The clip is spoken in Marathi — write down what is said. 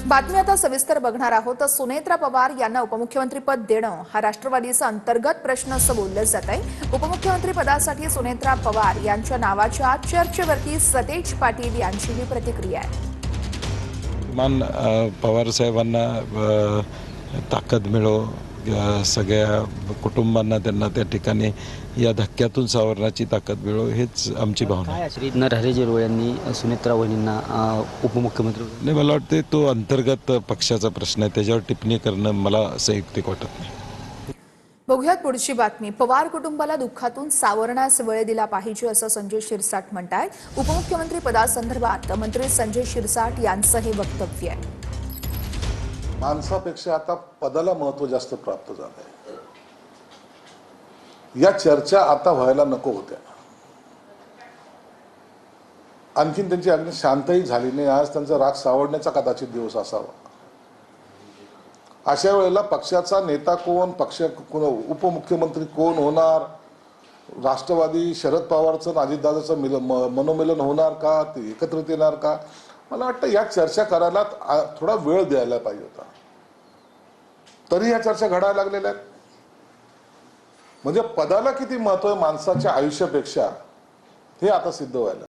बातमी आता सविस्तर बघणार आहोत। तर सुनेत्रा पवार यांना उपमुख्यमंत्री पद देणं हा राष्ट्रवादीचा अंतर्गत प्रश्न असं बोललं जात आहे। उपमुख्यमंत्री पदासाठी सुनेत्रा पवार यांच्या नावाच्या चर्चेवरती सतेज पाटील यांची ही प्रतिक्रिया आहे। किमान पवार साहेबांना ताकद मिळो, सगळ्या कुटुंबांना त्यांना त्या ठिकाणी या धक्क्यातून सावरण्याची ताकद मिळो, हेच आमची भावना आहे। श्री नरहरी झिरवळ यांनी सुनेत्रा वहिनींना उपमुख्यमंत्री नाही, मला वाटते तो अंतर्गत पक्षाचा प्रश्न आहे, त्याच्यावर टिप्पणी करणं मला संयुक्तिक वाटत नाही। बघूयात पुढची बातमी। पवार कुटुंबाला दुःखातून सावरण्यास वेळ दिला पाहिजे असं संजय शिरसाट म्हणतायत। उपमुख्यमंत्री पदासंदर्भात मंत्री संजय शिरसाट यांचं हे वक्तव्य आहे। माणसापेक्षा आता पदाला महत्व जास्त प्राप्त झालंय। या चर्चा आता व्हायला नको होत्या। आणखीन त्यांची अगदी शांतही झाली नाही। आज त्यांचा राग सावरण्याचा कदाचित दिवस असावा। अशा वेळेला पक्षाचा नेता कोण, उपमुख्यमंत्री कोण होणार, राष्ट्रवादी शरद पवारचं अजितदादाचं मनोमिलन होणार का, ते एकत्रित येणार का, मला वाटतं या चर्चा करायला थोडा वेळ द्यायला पाहिजे होता। तरी या चर्चा घडायला लागलेल्या आहेत। म्हणजे पदाला किती महत्व आहे माणसाच्या आयुष्यापेक्षा हे आता सिद्ध व्हायला